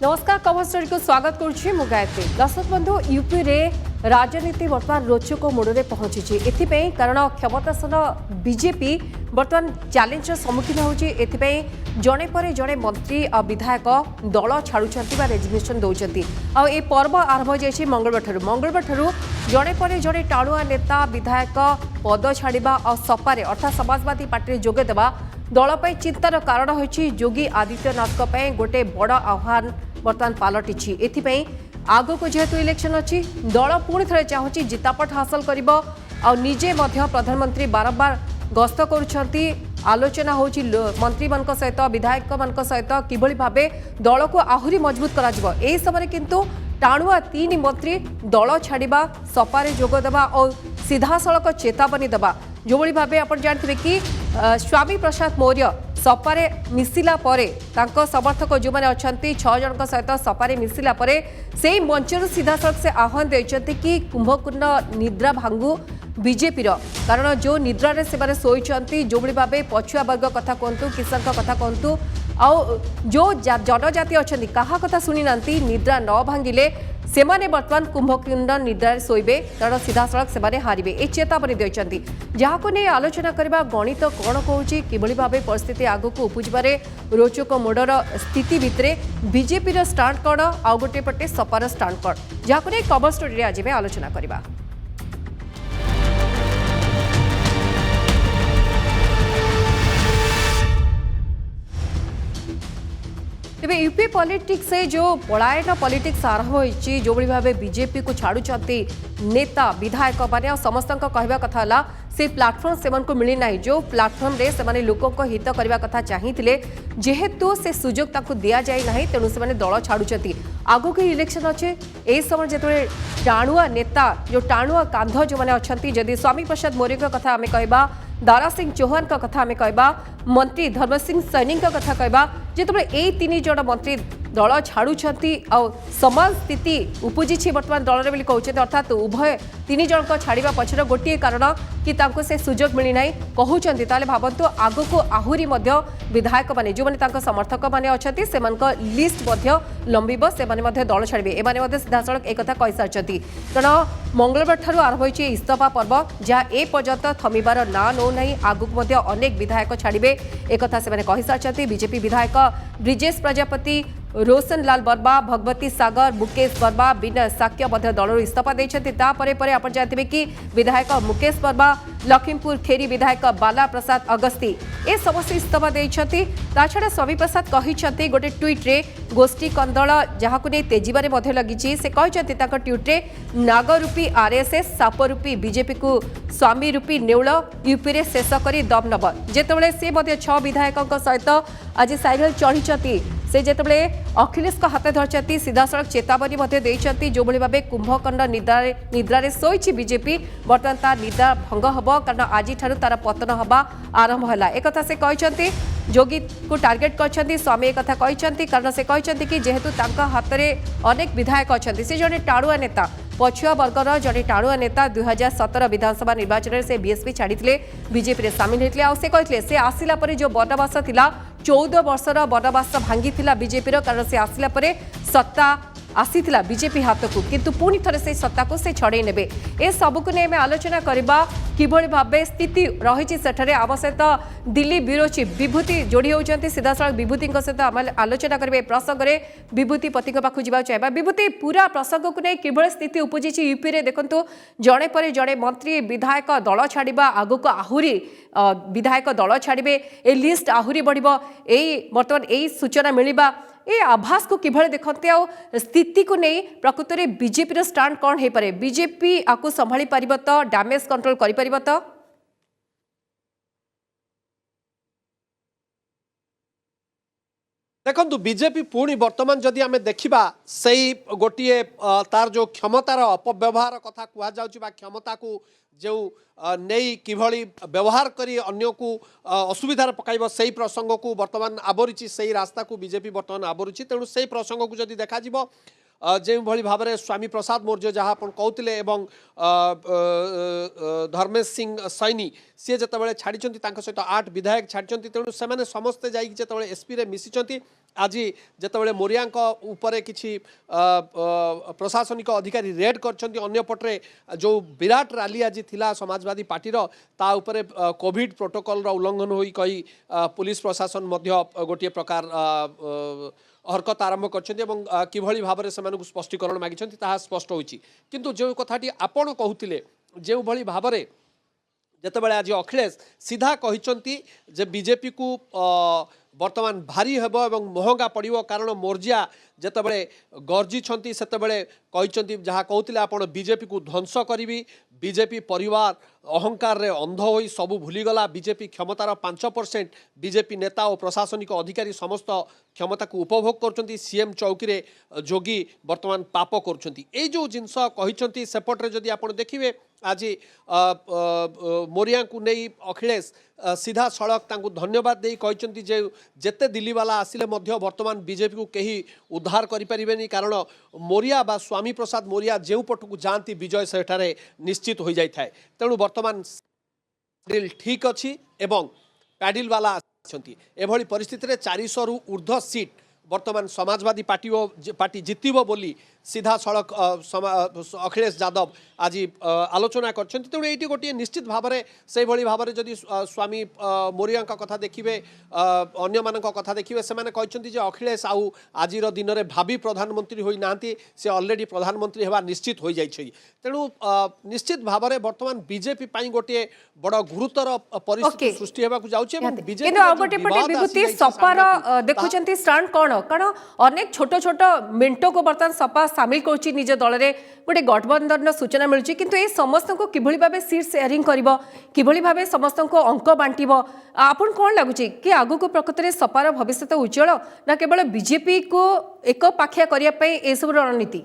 नमस्कार cover story को स्वागत करुच्ची मु गायत्री। दर्शक बंधु यूपी रे राजनीति बर्तमान रोचक मोड़े पहुंची एथिपई कारण क्षमतासन बीजेपी बर्तमान चैलेंज सम्मुखीन होती जड़े पर जड़े मंत्री और विधायक दल छाड़ुंट रेजिग्नेशन दौरान आ पर्व आरंभ हो मंगलवार ठारू जड़े पर जड़े टाणुआ नेता विधायक पद छाड़ा और सपारे अर्थात समाजवादी पार्टी जोगदेवा दल चिंतार कारण होगी योगी आदित्यनाथ गोटे बड़ आह्वान बर्तमान पलटि एथिपई आगो को जेहेतु इलेक्शन अच्छी दल पुणी थे चाहूँगी जितापट हासिल कर निजे प्रधानमंत्री बारंबार गस्त करुँच आलोचना होची मंत्री मान सहित विधायक मान सहित किभली भाबे दल को आहुरी मजबूत करा एही समय किंतु टाणुआ 3 मंत्री दल छाड़ा सपारे जोगदेवा और सीधासलख चेतावनी देवा जो भाई भाव आप जानते कि स्वामी प्रसाद मौर्य सपारे मिसिला परे तांको समर्थक जो मैंने अच्छा 6 जन सहित सपारे मिसिला परे से मंचर सीधासलख से आह्वान देते कि कुंभकर्ण निद्रा भांगू बीजेपी कारण जो निद्रा से शोचती जो भाव पछुआ वर्ग कथा कहतु किसान कथा कहतु आउ जो जनजाति अच्छा क्या कथा शुणी ना निद्रा न भांगिले से बर्तमान कुंभकर्ण निद्रा शोबे कारण सीधासलख से हारे ये चेतावनी देते जहाँ नहीं आलोचना करने गणित कौन कौन कि भाव परिस्थिति आगक उपजबार रोचक मोडर स्थिति भितर बीजेपी स्टांड कौन आउ गोटे पटे सपार स्टांड कौन जहाँ नहीं कवर स्टोरी आज आलोचना करवा। तेज यूपी पॉलिटिक्स से जो पलायन पॉलिटिक्स आरंभ होती जो भाव बीजेपी को छाड़ुंट नेता विधायक मैंने समस्त कहवा कथा से प्लाटफर्म से मिली ना जो प्लाटफर्म रे से लोक हित करने कथा चाहिए जेहेतु से सुजोग दि जाए ना तेणु से दल छाड़ुंट आगो के इलेक्शन अच्छे यही समय जो टाणुआ नेता जो टाणुआ कांध जो मैंने अच्छा जदि स्वामी प्रसाद मौर्य कथा आम कह दारा सिंह चौहान का कथा आम कह मंत्री धर्म सिंह सैनी का कथा कह जो ये 3 जन मंत्री दल छाड़ुंट समान स्थिति उपजी बर्तमान दल में कहते अर्थात उभय 3 जन छाड़ा पछर गोटे कारण कि से सुजोग मिलना कहते भावतु आग को आहुरी विधायक मैंने जो मैंने समर्थक मैंने अच्छा से लिस्ट लंबिब से दल छाड़े एम सीधासलख एक कही सारी कारण मंगलवार ठारू आरंभ हो इस्तफा पर्व जहाँ ए पर्यंत थमिबार ना नौ ना आगक अनेक विधायक छाड़े एक से कही सारी बीजेपी विधायक ब्रिजेश प्रजापति रोशन लाल वर्मा भगवती सागर मुकेश वर्मा विनय साक्य दल इस्तफा देते आप जानते कि विधायक मुकेश वर्मा लखीमपुर खेरी विधायक बाला प्रसाद अगस्ती ए समस्त इस्तफा देते छड़ा स्वामी प्रसाद कहते गोटे ट्वीट रे गोष्ठी कंदल जहाँ नहीं तेजिबारे लगी से कहते ट्वीट्रे नागरूपी आरएसएस सापरूपी बीजेपी को स्वामी रूपी नेउल यूपी रे शेष कर दम नब जितेबाला से 6 विधायकों सहित आज साइकेल चढ़ी से जितेबाला अखिलेश हाथ धरती सीधासलख चेतावनी देते जो भाव कुंभकर्ण निद्रा शोची बीजेपी बर्तमान तार निद्रा भंग हम कारण आज तार पतन हवा आरंभ है एक से कहते जोगी को टार्गेट कर स्वामी एक कहते कारण से कहते कि जेहेतु हाथ में अनेक विधायक अच्छा से जड़े टाणुआ नेता पछुआ वर्गर जड़े टाणुआ नेता 2017 विधानसभा निर्वाचन से बीएसपी छाड़ी बीजेपी में सामिल होते से कहते से आसला जो बनवास था 14 वर्षर बनवास भांगी बीजेपी कारण से आसला सत्ता आसीथिला बीजेपी हाथ को किंतु पुणी थे से सत्ता को से छड़े ने ए सबक नहीं आम आलोचना करवा किभली भाव स्थिति रही आम सहित दिल्ली ब्यूरो चीफ विभूति जोड़ी होती सीधासलख विभूति सहित आम आलोचना करेंगे प्रसंग में विभूति पति पाक जा चाहिए विभूति पूरा प्रसंग को नहीं किभली स्थिति उपजी यूपी में देखु जड़े पर जड़े मंत्री विधायक दल छाड़ा आगक आहुरी विधायक दल छाड़े ए लिस्ट आहुरी बढ़ बर्तमान यही सूचना मिलवा ये आभास को किभले देखते आ स्थिति को नहीं प्रकृत में बीजेपी स्टांड कौन हो पारे बीजेपी आपको संभाली पार तो डैमेज कंट्रोल कर पार तो देखु बीजेपी पुणी बर्तमान जदि आम देखा से गोटे तार जो क्षमतार अपव्यवहार कथा कहुवा क्षमता को जो नहीं किभली व्यवहार करी अन्य को असुविधार पकाइब से प्रसंग को बर्तमान आवरी से रास्ता को बीजेपी बर्तमान आवरुची तेणु से प्रसंग को जदि देखा जो भली भाव में स्वामी प्रसाद मौर्य जहाँ कहते एवं धर्मेश सिंह सैनी सी जिते छाड़ी सहित 8 विधायक छाड़ी तेणु से समस्ते जाते एसपी रे मिसी आज जिते मोरिया उपरे किसी प्रशासनिक अधिकारी रेड करपटे जो विराट रैली आज थिला समाजवादी पार्टी ता उपरे कोविड प्रोटोकॉल उल्लंघन होई कही पुलिस प्रशासन गोटे प्रकार हरकत आरंभ कर भाव में स्पष्टीकरण मागी स्पष्ट होती किंतु जो कथाटी आपण कहते जो भली भाव में जितेबाला आज अखिलेश सीधा कहते जे बीजेपी को वर्तमान भारी हेब एवं महंगा पड़ो कारण मोर्जिया जितेबले गर्जी से जहाँ कहते आप बीजेपी को ध्वंस करी बीजेपी परिवार अहंकार रे अंध होई सबू भूलीगला बीजेपी क्षमतार 5% बीजेपी नेता और प्रशासनिक अधिकारी समस्त क्षमता को उपभोग कर सीएम चौकी रे जोगी वर्तमान पाप कर जो जिनस कहते सेपटे जदि आप देखिए आज मोरिया को नहीं अखिलेश सीधा सड़क धन्यवाद दे कहते जेते दिल्ली वाला आसिले वर्तमान बीजेपी को कहीं उद्धार करें कारण मोरिया बा स्वामी प्रसाद मोरिया जो पट को जाती विजय सेठारे निश्चित हो जाए तेणु वर्तमान ड्रिल ठीक अच्छी एवं पैडिल वाला एभली परिस्थिति रे 400 रु ऊर्ध्व सीट वर्तमान समाजवादी पार्टी जितब बोली सीधा सड़क अखिलेश यादव आज आलोचना करेणु ये गोटे निश्चित भाव में से भाव में जदि स्वामी मोरिया कथा देखिए अन्य मान कथा देखिए से कहते अखिलेश आउ आज दिन में भावी प्रधानमंत्री होना से ऑलरेडी प्रधानमंत्री होगा निश्चित हो जाए तेणु निश्चित भाव में वर्तमान बीजेपी गोटे बड़ गुरुतर परिस्थिति सृष्टि होगा देखुं स्टांड कौन कारण अनेक छोट छोट मिंटो को बर्तमान सपा सामिल कर निज दल में गोटे गठबंधन सूचना मिलूँ किंतु ये समस्त को किभली भाव सीट शेयरिंग कर किभली भाव समस्त को अंक बांटब आपन कौन लगुच कि आगु को प्रकृत में सपार भविष्य उज्जवल ना केवल बीजेपी को एक पाखिया करने ये सब रणनीति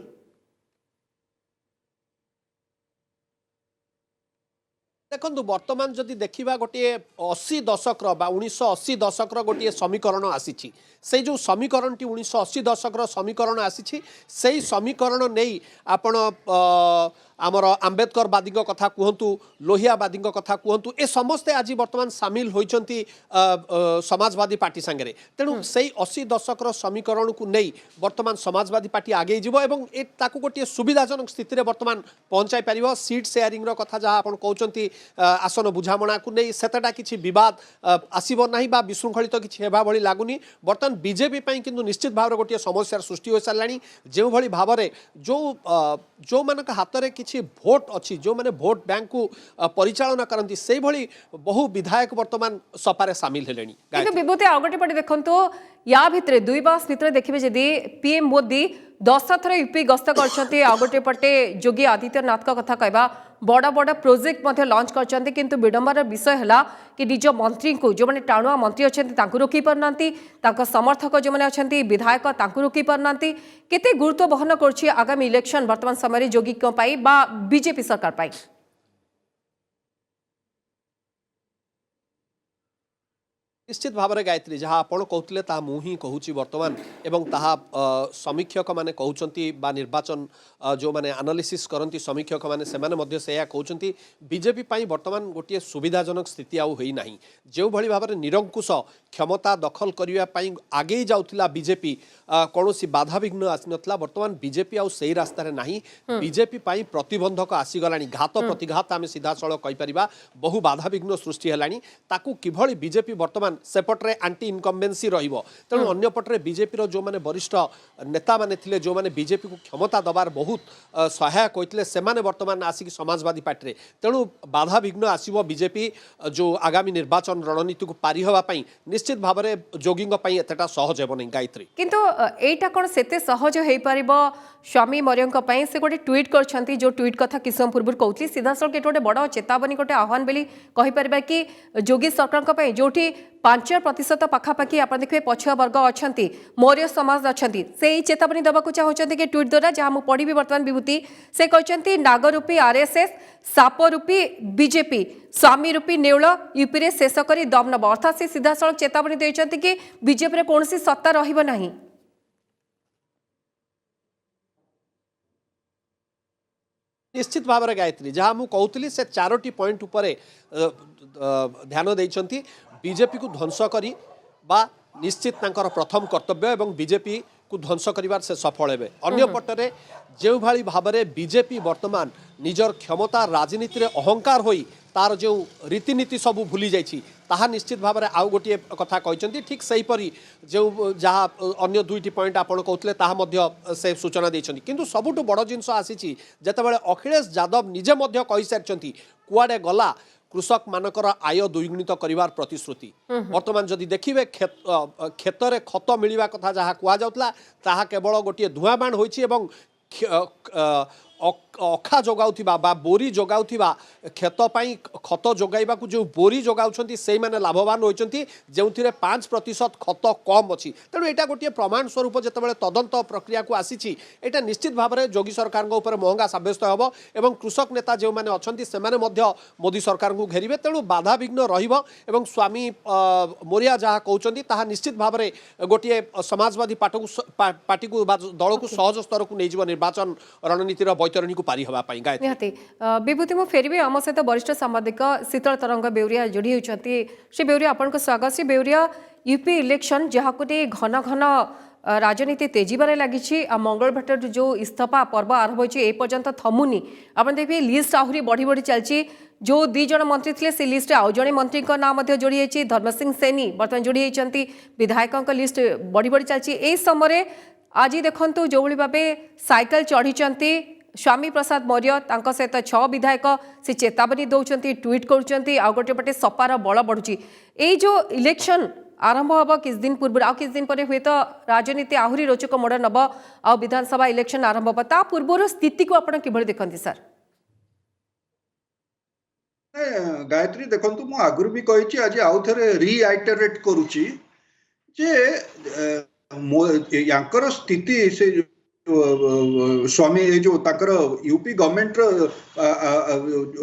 देखो वर्तमान जदि देखा गोटे 80 दशक 1980 दशक गोटे समीकरण आसी से जो समीकरण टी 1980 दशक समीकरण आसी से समीकरण नहीं आपण आमर आंबेडकर वादी कथा कहतु लोहियावादी कथा कहतु ए समस्ते आज वर्तमान सामिल होती समाजवादी पार्टी सांगे तेणु से 80 दशक समीकरण को नहीं वर्तमान समाजवादी पार्टी आगे जीव एवं गोटे सुविधाजनक स्थिति वर्तमान पहुंचाई पार सीट शेयरिंग कथा जहाँ आप कहते आसन बुझामणा को नहीं सेटा किसी बद आसब ना विशृंखलित किसी हेबा भली लगुनि बर्तमान बीजेपी किंतु निश्चित भाव में गोटे समस्या सृष्टि हो सारे जो भली भाव में जो मान हाथ में किसी भोट अच्छी जो मैंने भोट बैंक को परिचालना करती से भली बहु विधायक वर्तमान सपारे सामिल हेलेनी विभूति आउ गोटे पटे देखो या भितर 2 मास भितर देखिए जदि पीएम मोदी 10 थर यूपी गस्त कर आउ गोटे पटे योगी आदित्यनाथ का कथा कहवा बड़ बड़ प्रोजेक्ट लॉन्च कर किंतु विडंबर विषय है कि निज मंत्री को जो मैंने टाणुआ मंत्री अच्छा रोकी पारना समर्थक जो मैंने अच्छा विधायक रोकी पारना केते गुरुत्व बहन कर आगामी इलेक्शन वर्तमान समय योगी बीजेपी सरकार पाई निश्चित भाव में गायत्री जहाँ आप कहते मुझे कहूँ बर्तमान एवं ताहा समीक्षक मैंने कहते निर्वाचन जो मैंने आनालिसिस करती समीक्षक मैंने से कहते बीजेपी बर्तमान गोटे सुविधाजनक स्थिति आना जो भली भाव में निरंकुश क्षमता दखल करने आगे जाऊला बीजेपी कौन बाधाविघ्न आसी नाला बर्तमान बीजेपी आउ से रास्तार ना बीजेपी प्रतिबंधक आसीगला घात प्रतिघात आम सीधा सड़क कहीपर बहु बाधाविघ्न सृष्टि है किभली बीजेपी बर्तमान सेपटे आंटी इनकम्बेन्सी तेणु अन्य पटरे बीजेपी जो मैंने वरिष्ठ नेता माने थिले जो मैंने बीजेपी को क्षमता दबार बहुत सहायक होते से वर्तमान आसिक समाजवादी पार्टी तेणु बाधाविघ्न आसव बीजेपी जो आगामी निर्वाचन रणनीति को पारि होगापी निश्चित भाव में जोगी एतटा सहज हे नहीं गायत्री किंतु एटा कौन से सहज हो पार स्वामी मौर्य से गोटे ट्वीट कर जो ट्वीट कथा किस समय पूर्व कहती सीधा सड़क गोटे बड़ चेतावनी गोटे आह्वान बोली कहीपर कि योगी सरकार जो 5% पाखापाखि आप देखिए पछुआ वर्ग अच्छा मौर्य समाज अच्छा से चेतावनी देवाक चाहते कि ट्वीट द्वारा जहाँ मुझे पढ़ी बर्तमान विभूति से कहते नागरूपी आरएसएस सापरूपी बीजेपी स्वामी रूपी नेउल यूपी रे शेष कर दम नब अर्थात से सीधा सड़क चेतावनी देते कि बीजेपी कौन सत्ता रही ना। निश्चित भाव में गायत्री जहाँ मुझे कहूली से 4टी पॉइंट उपरे ध्यान देइछंती बीजेपी को ध्वंस करी बा निश्चित तांकर प्रथम कर्तव्य एवं बीजेपी को ध्वंस करिवार से सफल हेबे। अन्य पटरे जो भाई भाव में बीजेपी वर्तमान निजर क्षमता राजनीति रे अहंकार होई तार जो रीतिनीति सब भूली जाइछि ताहा निश्चित भाव में आउ गोटे कथा कहते ठीक सेहीपरि जो जहाँ अन्य 2टी पॉइंट आपण कहते ताहा मध्य से सूचना देइछंती किंतु सबुठु बड़ जिनस आसीछि जेतेबेले अखिलेश यादव निजे मध्य कहि सारिछंती कुआडे गला कृषक मानकर आय द्विगुणित करिवार प्रतिश्रुति वर्तमान जदि देखिबे खेतरे खत मिलिबा कथा जहाँ कुआ जाउतला ताहा केवल गोटे धुआबाण होइछि एवं अखा जोगाउथिबा बा बोरी जोगाउथिबा खेत पाई खत जोगाइबाकू जो बोरी जोगाउछंती सेई माने लाभवान होइछंती जेउथिरे 5% खत कम अछि। तेणु एटा गोटे प्रमाण स्वरूप जेतेबेले तदंत प्रक्रिया को आसीछि एटा निश्चित भाव में योगी सरकार ऊपर महंगा साब्यस्त हेबो एवं कृषक नेता जो माने अछंती सेमाने मध्य मोदी सरकार को घेरिबे। तेणु बाधा विघ्न रहिबो एवं स्वामी मोरिया जहाँ कहउछंती ताहा निश्चित भाव में गोटे समाजवादी पार्टी को दल को सहज स्तर को नहीं निर्वाचन रणनीतिर बैतरणी को पारी हवा पाई गाय निहाती विभूति मु फेरबी आम सहित वरिष्ठ सांबादिक शीतल तरंग बेउरिया जोड़ी होती श्री बेउरिया आपन स्वागत। श्री बेउरिया यूपी इलेक्शन जहाँ घन घन राजनीति तेजीबार लगी मंगल भट्टर जो इस्तीफा पर्व आरंभ होपर्यंत थमुनी आप देखिए लिस्ट आहरी बढ़ी बढ़ी चलती जो 2 जन मंत्री थे से लिस्ट आउ जड़े मंत्री नाम जोड़ी धर्म सिंह सैनी बर्तमान जोड़ी होती विधायकों लिस्ट बढ़ी बढ़ी चलती यही समय आज देखु जो भाव साइकेल चढ़ी स्वामी प्रसाद मौर्य सहित 6 विधायक से चेतावनी दौरान ट्वीट कर गोटे पटे सपार बल बढ़ुची यही जो इलेक्शन आरंभ हम किस दिन पूर्व आ किस दिन पर हुए तो राजनीति आहरी रोचक मोड़ नब आ विधानसभा इलेक्शन आरंभ हम ता पूर्वर स्थिति को आप किभଳି देखते सर? गायत्री देखंतु मु आगुर भी कहिछि आज आउ थरे रीआइटरेट करूछि जे यांकर स्थिति से स्वामी जो ताकर यूपी गवर्नमेंट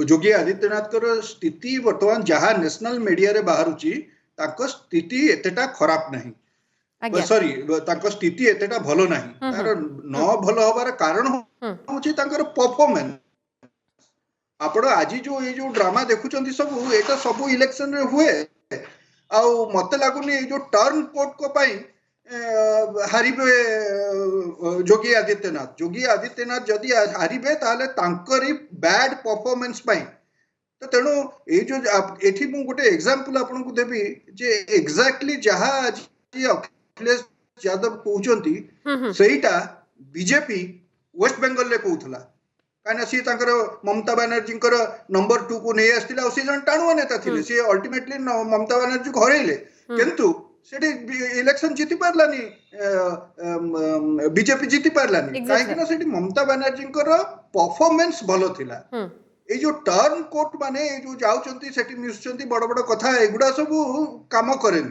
योगी आदित्यनाथ स्थिति वर्तमान जहाँ नेशनल मीडिया रे बाहरुची ताको स्थिति एतेटा खराब नहीं सॉरी ताको स्थिति एतेटा भलो नहीं तार न भलो होबार कारण होची ताकर परफॉर्मेंस। आपण आज जो ड्रामा देखुचंती सब एटा सब इलेक्शन रे हुए आ मते लागुनी जो टर्न कोर्ट को पाई हारिबे योगी आदित्यनाथ जदि हारिबे ताले तांकरी बैड परफॉर्मेंस पाई तो तेणु ये जो एठी मु गोटे एग्जांपल आपन को देबी जे एग्जैक्टली जहां अखिलेश यादव कहउचंती सेईटा बीजेपी वेस्ट बंगाल रे कहउथला काना सी तांकर ममता बनर्जी नंबर 2 को नहीं आस्तिला सी जन टाणुआ नेता थिले सी अल्टीमेटली ममता बनर्जी को हरैले किंतु सेठी इलेक्शन जीति पारलानी बीजेपी जीति पारलानी काहे कि सेठी ममता बनर्जी परफॉर्मेंस भलो थिला। ए जो टर्न कोर्ट माने जो जाउचंती सेठी मिसचंती बड़ बड़ कथा एगुडा सब काम करे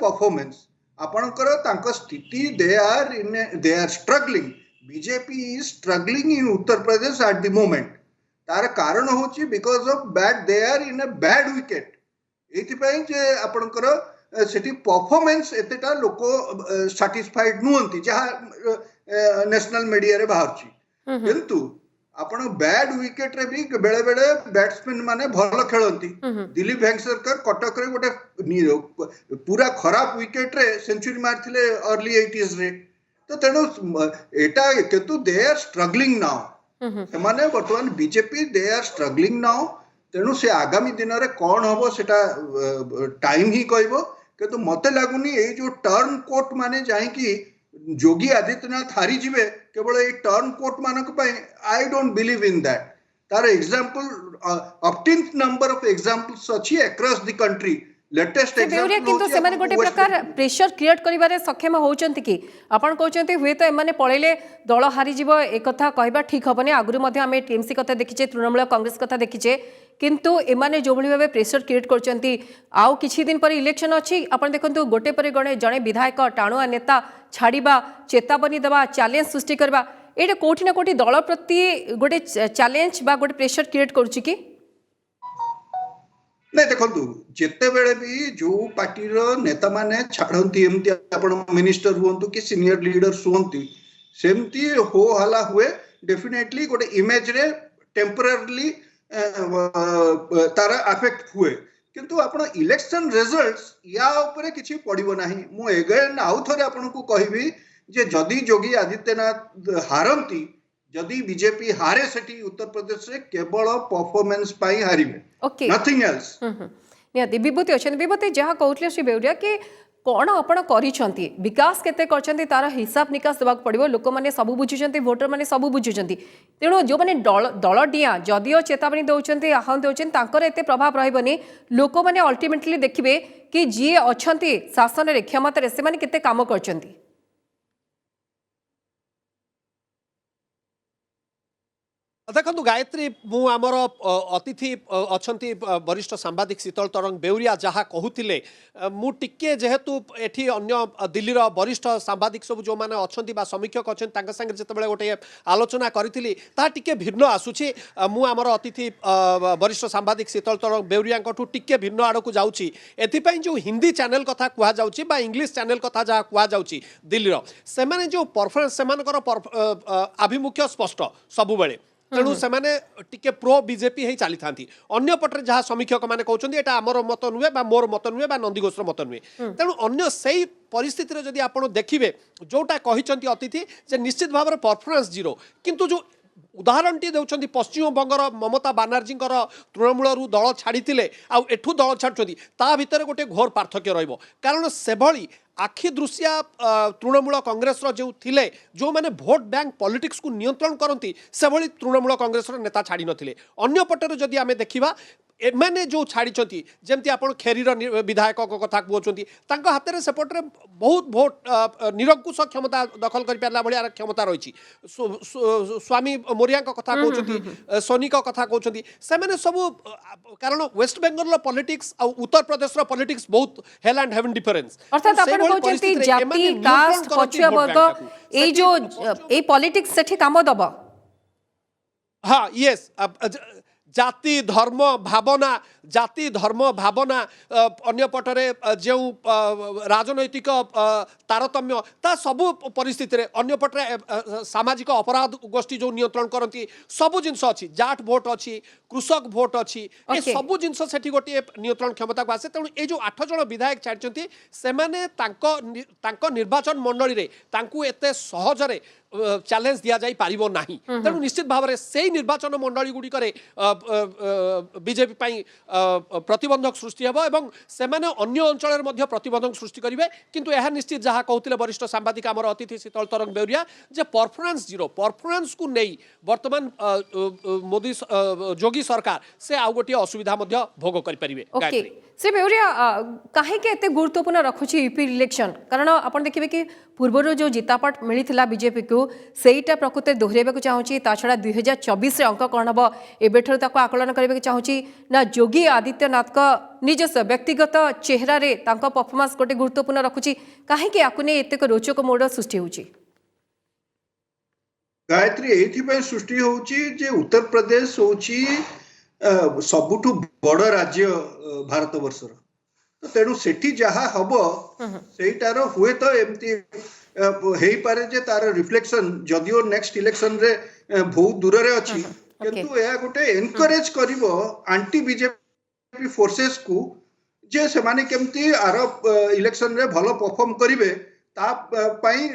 परफॉर्मेंस आपनकर तांको स्थिति they are struggling BJP is struggling in Uttar Pradesh at the moment तार कारण होची because of bad they are in a bad wicket एथि पई जे आपनकर सेठी परफॉर्मेंस एतेटा लोक सैटिस्फाइड नुहंती जहाँ नेशनल मीडिया रे बाहरची किंतु आपण बैड विकेट रे भी बेले बेले बैट्समैन माने भल खेलती दिलीप वेंकसरकर कटक रे गोटे पूरा खराब विकेट रे सेंचुरी मारथिले अर्ली 80s रे तो तेणु एटा किंतु दे आर स्ट्रगलिंग नाउ माने वर्तमान BJP they are struggling now तेणु से आगामी दिन रे कौन हबो सेटा टाइम ही कहबो किंतु मते लागुनी ए जो टर्न कोर्ट माने जाई कि योगी आदित्यनाथ हारी जिवे केवल ए टर्न कोर्ट मानक पई I don't believe in that तार example 18th number of examples अछि across the country latest example किंतु से माने गोटे प्रकार प्रेशर क्रिएट करिवारे सक्षम होउचंती कि आपण कहउचंती हुए तो एमाने पळेले दल हारी जीव ए कथा कहबा ठीक हबनी आगुरु मध्ये आमे टीएमसी कथा देखिचे तृणमूल कांग्रेस कथा देखिचे किंतु एमाने जो भली भाबे प्रेशर क्रिएट करचंती आउ किछि दिन पर इलेक्शन अछि आपण देखंतु गोटे पर गणे जणे विधायक टाणुआ नेता छाड़ीबा चेतावनी देबा चैलेंज सृष्टि करबा एटा कोठी ना कोठी दल प्रति गोटे चैलेंज बा गोटे प्रेशर क्रिएट करूची कि नहीं देखो जिते बेले भी जो पार्टी नेता माने छाड़ती एमती आपण मिनिस्टर हुंतु कि सीनियर लीडर्स हुंती सेमती हो हला हुए डेफिनेटली गोटे इमेज रे टेम्पररी तार अफेक्ट हुए किंतु आपण इलेक्शन रिजल्ट्स या ऊपर किछि पड़िबो नाही। मु एगेन आउ थरे आपन को कहबी जे जदि योगी आदित्यनाथ हारंती जदि बीजेपी हारे सेठी उत्तर प्रदेश रे केवल परफॉर्मेंस पाई हारिबे नथिंग एल्स। निहाती विभूति अच्छा विभूति जहाँ कहते श्री बेउरिया कि कौन आपण करिसेंती विकास केते करछंती तार हिसाब निकास देबाक पड़िबो लोक माने सब बुझुचंती वोटर माने सब बुझुचंती तेणु जो माने दल डिया जदिओ चेतावनी दउचंती आह्वान दउचंती तांकर एते प्रभाव रहइबनी लोक माने अल्टीमेटली देखिबे कि जी अछंती शासन रे क्षमता रे से माने केते काम करछंती। देखो गायत्री मु आमर अतिथि अच्छा वरिष्ठ सांबादिक शीतल तरंग बेउरिया जहाँ कहते मु टिके जेहेतु एठी अन्य दिल्ली वरिष्ठ सांबादिक सब जो मैंने अच्छा समीक्षक अच्छा सागे जिते गोटे आलोचना करी टिके भिन्न आसूची मु आमर अतिथि वरिष्ठ सांबादिक शीतल तरंग बेउरिया टिके भिन्न आड़ को जाऊँगी एथिपाई जो हिंदी चैनल कथा कहुच्छी इंग्लिश चैनल कथा जहाँ कहुच्छी दिल्ली से जो परफॉर्मेंस से आभिमुख्य स्पष्ट सबुबले तेणु से टिके प्रो बीजेपी ही चली था अन्य पटे जहाँ समीक्षक मैंने कहते हैं आमर मत नुहे मोर मत नुहे नंदीघोष मत नुहे तेणु अन्य से परिस्थिति जदि आप देखिए जोटा कहते अतिथि जे निश्चित भाव में परफॉर्मेंस जीरो किंतु जो उदाहरण टी देउछंती पश्चिम बंगर ममता बानार्जी तृणमूल दल छाड़ी आठू दल छाड़ुंट ता भितर गोटे घोर पार्थक्य रहिबो कारण सेभली आखि दृश्या तृणमूल कांग्रेस जो थिले जो माने वोट बैंक पॉलिटिक्स को नियंत्रण करती से भली तृणमूल कांग्रेस नेता छाड़ी नथिले अन्य पटर जदि आमे देखिबा एमाने जो छाड़ी जमती आप खेरीर विधायक कथा कहते हाथ में सेपटे बहुत भोट निरंकुश क्षमता दखल कर पारा भाया क्षमता रही स्वामी मोरिया कथा कहते सोनी कथा कहते से सब कारण वेस्ट बेंगल पॉलिटिक्स और उत्तर प्रदेश पॉलिटिक्स बहुत हेल एंड हेवन डिफरेंस हाँ यस जाति धर्म भावना अन्य पटरे जो राजनैतिक तारतम्य ता सबु परिस्थिति रे अन्य पटरे सामाजिक अपराध गोष्ठी जो नियंत्रण करती सबु जिनस अच्छी जाट भोट अच्छी कृषक भोट अच्छी ये सबु जिनस सेठी गोटे नियंत्रण क्षमता को आसे तेणु ये जो 8 जन विधायक छाड़ती से निर्वाचन मंडली रे तांकु एते सहजरे चैलेंज दिया जाई पारिबो नाही तेणु निश्चित भाव में से निर्वाचन मंडली गुड़िक बीजेपी पाई प्रतिबंधक सृष्टि हेबो एवं सेमाने अन्य अंचल में प्रतिबंधक सृष्टि करेंगे किंतु यह निश्चित जहाँ कहते वरिष्ठ सांबादिक आमर अतिथि शीतल तरंग बेउरिया जे परफॉर्मेंस जीरो परफॉर्मेंस को नहीं वर्तमान मोदी जोगी सरकार से आउ गोटे असुविधा भोग करेंगे। श्री बेउरिया कहीं एत गुरुत्वपूर्ण रखुची यूपी इलेक्शन कारण आप देखिए कि पूर्वर जो जितापट मिलता बीजेपी को सहीटा प्रकृति दोहराइबा चाहूँगी ता छड़ा 2024 अंक कौन हम एबेठर आकलन करने चाहूँगी ना योगी आदित्यनाथ का निजस्व व्यक्तिगत चेहरा रे तांको परफॉर्मेंस गोटे गुरुत्वपूर्ण रखुची कहीं आकु नहीं एत रोचक मोड़ सृष्टि होची गायत्री एथि सृष्टि होची जे उत्तर प्रदेश होची सबुठु बड़ राज्य भारत वर्षर तो तेणु सेठी जहाँ हम सेटार हुए तो एमती हेई पारे जे तार रिफ्लेक्शन जदियो नेक्स्ट इलेक्शन रे बहुत दूर रे अछि किंतु या गोटे एनकरेज करिवो एंटी बीजेपी फोर्सेस को जे से माने केमती आर इलेक्शन रे भलो परफॉर्म करिवे ता पाई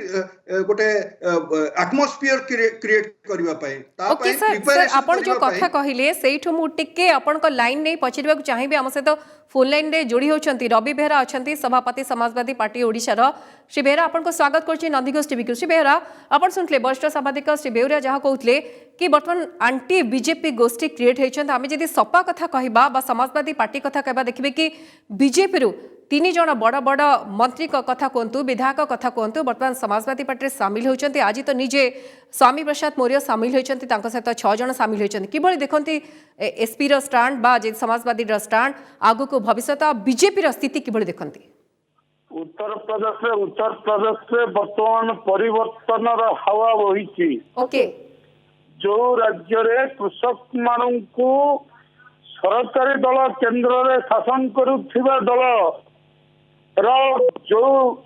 गोटे एटमॉस्फियर क्रिएट करबा पाई ता पाई प्रिपरेशन आपण जो कथा कहिले सेठु मु टिके आपण को लाइन नै पछिरबा को चाहिबे हम से तो फोन लाइन रे जोड़ी होचंती रवि बेहरा अछंती सभापति समाजवादी पार्टी ओडिशा रो श्री बेहरा आपण को स्वागत करछि नंदीघोष टीवी को। श्री बेहरा आपण सुनले वरिष्ठ सांबादिक श्री बेउरिया जहाँ कहते कि बर्तमान आंटी बीजेपी गोष्ठी क्रिएट होइछन आमे जदि सपा कथा कहबा बा समाजवादी पार्टी कथा कहबा देखिबे कि बीजेपी रु 3 जन बड़ बड़ मंत्री कथा कहतु विधायक कथा कहतु बर्तमान समाजवादी पार्टी सामिल होइछंती आज तो निजे स्वामी प्रसाद मौर्य सामिल होइछंती तांको सहित 6 जन सामिल होइछंती किभଳି देखंती एसपी रो स्टैंड बा जे समाजवादी रो स्टैंड आगु को भविष्य बीजेपी रो स्थिति किभଳି देखंती उत्तर प्रदेश से वर्तमान परिवर्तन रो हवा बहिछि ओके जो राज्य रे कृषक मानू सरकारी दल केंद्र रे शासन करुथिबा दल जो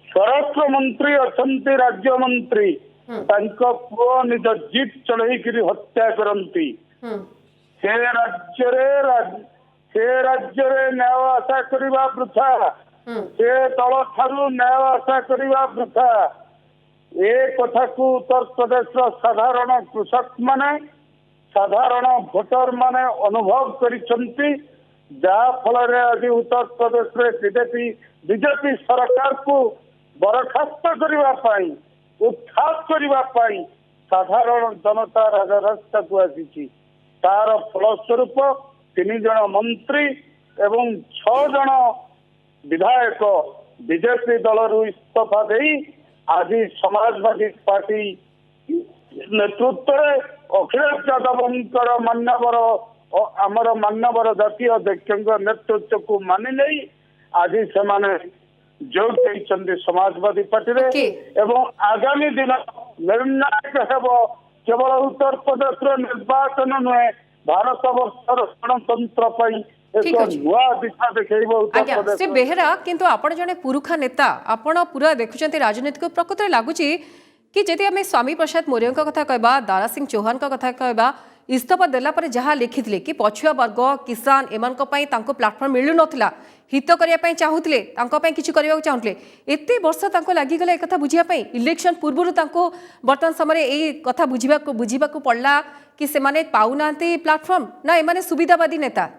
स्वराष्ट्र मंत्री अच्छा राज्य मंत्री तांको पुओ निज जीप चढ़ई हत्या करती से राज्य न्याय आशा करवा वृथा से तल ठारू न्याय आशा करवा वृथा ए कथा को उत्तर प्रदेश साधारण कृषक माने साधारण भोटर माने अनुभव करिसंती जहा फल आज उत्तर प्रदेश में बीजेपी सरकार को बरखास्त करने उत्थाप करने साधारण जनता राजरास्ता को आसी तार फलस्वरूप 3 जन मंत्री एवं 6 जन विधायक बीजेपी दल इस्तीफा दे आज समाजवादी पार्टी नेतृत्व अखिलेश यादव मान्यवर आमर मान्यवर जातीय अध्यक्ष नेतृत्व को मानि नहीं आज से जोग देइछन्ति समाजवादी पार्टी रे एवं आगामी दिन निर्णायक हेब केवल उत्तर प्रदेश निर्वाचन नुहे भारत वर्षर गणतंत्र एक नुआ दिशा देखैबो उत्तर प्रदेश। श्री बेहेरा किंतु आपण जने पुरुखा नेता आपण पूरा देखुचंती राजनीति को प्रकृति लागुची कि जदि आम स्वामी प्रसाद मौर्य कथा कहबा दारा सिंह चौहान कथा कहबा इस्तीफा देला पर जहाँ लिखिथिले कि पछुआ वर्ग किसान एमानक पई तांको प्लाटफॉर्म मिलु नथिला हित करिया पई चाहुथिले तांको पई किछि करिया चाहुथिले एते वर्ष तांको लागि गला एक कथा बुझिया पई इलेक्शन पूर्वरु तांको वर्तमान समय ए कथा बुझिबा को पड़ला कि से माने पाउनांती प्लाटफॉर्म ना ए माने सुविधावादी नेता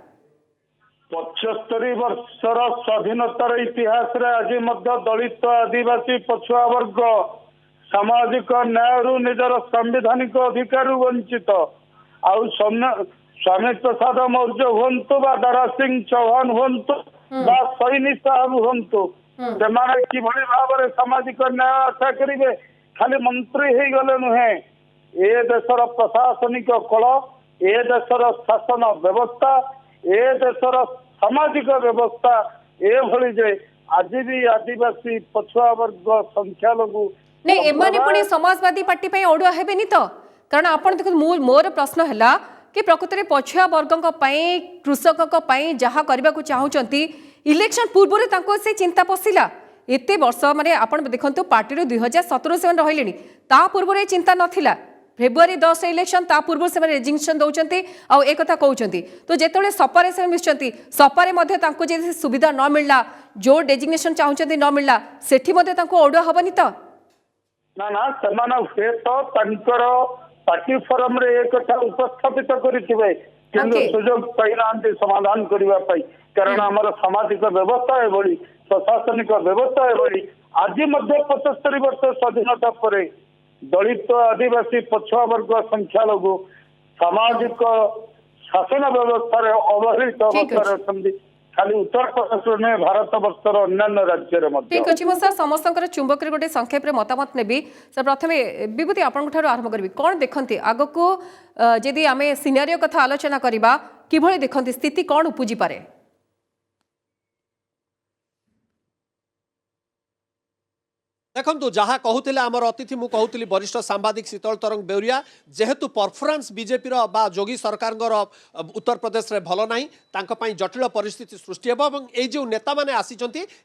75 वर्षर स्वाधीनतार इतिहास रे आज मध्य दलित आदिवासी पछुआ वर्ग सामाजिक न्याय निजर संवैधानिक अधिकार वंचित आउ स्वामी प्रसाद मौर्य हूँ बा दारा सिंह चौहान हूँ बा सैनी साहब हूँ से भाव में सामाजिक न्याय आशा करेंगे खाली मंत्री हो गले नुहे ए देशर प्रशासनिक कल ए देशर शासन व्यवस्था ए देशर सामाजिक व्यवस्था एभली जे आज भी आदिवासी पछुआ वर्ग संख्यालघु नहीं एमाने पुणी समाजवादी पार्टी पे ओडुआ हेबेनी तो कारण आपण देखो मोर प्रश्न है कि प्रकृति में पछुआ वर्ग कृषक जहाँ करने को चाहूँगी इलेक्शन पूर्व तांको से चिंता पशिला एते वर्ष माने आपण देखंतु पार्टी 2017 से रहिले ता पूर्व रे चिंता नथिला फेब्रुआरी 10 इलेक्शन ता पूर्व से रेजिग्नेशन दौरान आउ एक कथा कहते तो जिते सपारे से मिशुंट सपारे जे सुविधा न मिलला जो डेजिग्नेशन चाहूँगी न मिलला सेठी ओडुआ हबनी तो ना ना समान हुए तो तंकर पार्टी फोरम रे एक कथा उपस्थापित करिथिबे किंतु सुजोग पाइनांती समाधान करिवा पाई कारण हमर सामाजिक व्यवस्था है बड़ी प्रशासनिक व्यवस्था है बड़ी आज मध्य 75 वर्ष स्वाधीनता पर दलित आदिवासी पछुआ वर्ग संख्यालघु सामाजिक शासन व्यवस्था रे अवहेलित अवस्था रे खाली उत्तर प्रदेश में भारत वर्षर अन्य राज्य ठीक अच्छे मो सर समस्त चुंबक गोटे संक्षेप में मतामत नेबी सर प्रथम विभूति आपंठ आरंभ करी कौन देखते आग को जदि आम सिनारियो कथा आलोचना करवा कि देखते स्थिति कौन उपजी पारे देखु जहाँ कहते आमर अतिथि मु कहूली वरिष्ठ सांबादिक शीतल तरंग बेउरिया जेहेतु परफॉर्मेंस बीजेपी बा जोगी सरकार उत्तर प्रदेश में भल ना जटिल परिस्थिति सृष्टि होब ये जो नेता मैंने आसी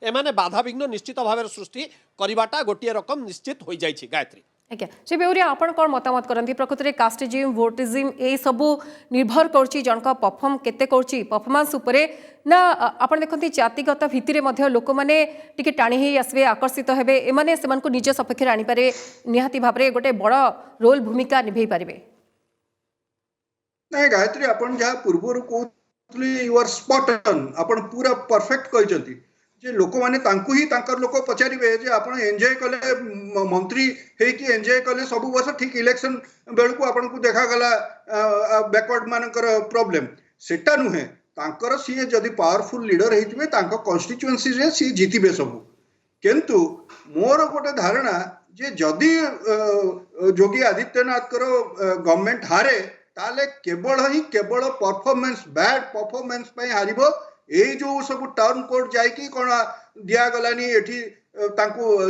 एमाने बाधा विघ्न निश्चित भाव सृष्टि करवाटा गोटे रकम निश्चित हो जाइए गायत्री आज्ञा श्री बेउरिया आपण कौन मतामत करती प्रकृति में कास्टिजिम वोटिजिम ये सबू निर्भर कर जनक परफॉर्म केते करछि परफॉर्मेंस उपरे ना आपण देखते जातिगत भित्तिरे मध्य लोक मैंने टिके टाणी ही आसबे आकर्षित हेबे एमाने सेमान को निज सपक्ष आनी पारे निहाती भाव में गोटे बड़ रोल भूमिका निभे पारे नहीं गायत्री आपण जहाँ पूर्व कहते यू आर स्पॉट ऑन आपण पूरा परफेक्ट कहते जे लोक माने तांकु ही तांकर लोक पचारिबे जे आपण एंजॉय कले मंत्री हे कि एंजॉय कले सब वर्ष ठीक इलेक्शन बेल को आपण को देखा गला बैकवर्ड मानकर प्रॉब्लम सेटा नुहे तांकर सी जदी पावरफुल लीडर हेतिबे तांको कॉन्स्टिट्यूएंसी रे सी जीतिबे सब किंतु मोर गोटे धारणा जे जदी योगी आदित्यनाथ कर गवर्नमेंट हारे ताले केवल परफॉर्मेंस बैड परफॉर्मेंस पे हारिबो यही जो सब टर्न कोड जाइकी कौन दिगलानी एठी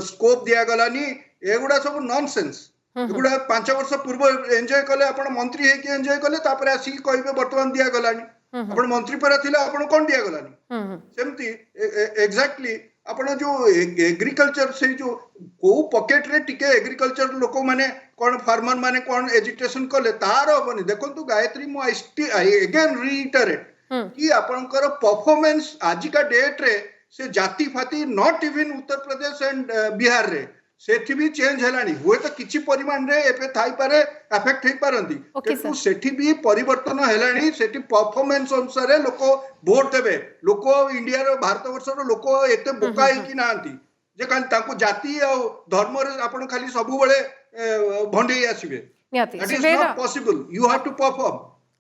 स्कोप दिगलानी एगुड़ा सब नॉनसेंस एगुड़ा 5 वर्ष पूर्व एंजॉय कले आपण मंत्री है कि एंजॉय कले तापर आसी कहबे वर्तमान दिगलानी आपण मंत्री पर थिला आपण कोन दिगलानी सेमती एग्जैक्टली आपण जो एग्रीकल्चर से जो को पॉकेट रे टिके एग्रीकल्चर लोक माने कोन फार्मर माने कोन एजुकेशन कले तार हबनी देखंतु गायत्री मु अगेन रिइटरेट कि आपनकर परफॉर्मेंस आज का डेट रे से जाति फाति not even Uttar Pradesh and Bihar रे सेठी भी चेंज हेलानी हुए तो किछि परिमाण रे एपे थाई पारे अफेक्ट हे पारंती किंतु सेठी भी परिवर्तन हेलानी सेठी परफॉर्मेंस अनुसार लोक वोट देबे लोक इंडिया रो भारत वर्ष रो लोक एते बोका हे कि नांती जे कान तांको जाति आ धर्म रे आपण खाली सब बेले भंडे आसीबे that is not possible you have to perform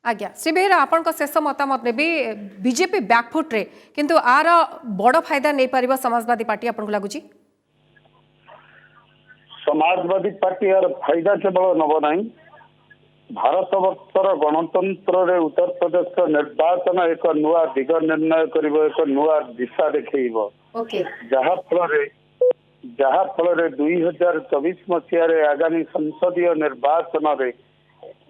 आज्ञा श्री बेहेरा आपण शेष मतामत ने बीजेपी बैकफुट रे किंतु आर बड़ फायदा नहीं पारिबा समाजवादी पार्टी आपण लागुची समाजवादी पार्टी यार फायदा केवल नब ना भारत वर्षर गणतंत्र रे उत्तर प्रदेश निर्वाचन एक नुआ दिग निर्णय करिवो एक नुआ दिशा देखैबो जहा फल रे 2024 मसीह रे आगामी संसदीय निर्वाचन रे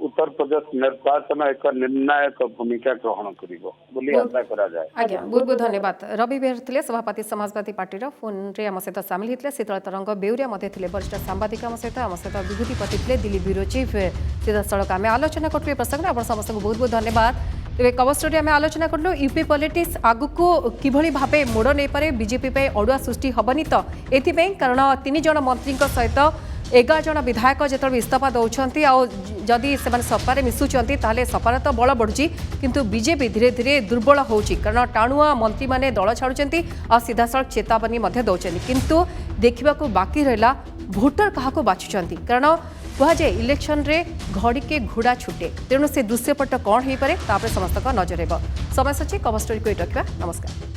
उत्तर प्रदेश निर्वाचन एक निर्णायक भूमिका ग्रहण करिवो बोली आशा करा जाए। आज्ञा बहुत बहुत धन्यवाद। रवि बेहरा थिले सभापति समाजवादी पार्टी रो फोन रे हम सहित सामिल हितले शीतल तरंग बेउरिया मध्ये थिले वरिष्ठ सांबादिक हम सहित विभूतिपति थिले दिल्ली ब्यूरो चीफ सीधा सड़क आम आलोचना करथि प्रसंग आपण समस्त को बहुत बहुत धन्यवाद। तेरे कवर स्टोरी आम आलोचना करलु यूपी पॉलिटिक्स आगु को किभली भाबे मोड़ नहीं पारे बीजेपी पे अड़ुआ सृष्टि हबनी तो एथिपे कारण 3 जण मंत्री सहित 11 जण विधायक जो इस्तीफा दौरान जदि से सपारे मिशुंट ताले सपार तो बल बढ़ुची किंतु बीजेपी धीरे धीरे दुर्बल होउची कारण टाणुआ मंत्री माने दल छाड़ुचंती आ सीधा सड़क चेतावनी दौरान किंतु देखा बाकी रहा भोटर क्या बाछुंट कारण कहुए इलेक्शन रे घड़ी के घोड़ा छुटे तेणु से दृश्यपट कौन हो पारे समस्त नजर समय सची कवर स्टोरी को रखा। नमस्कार।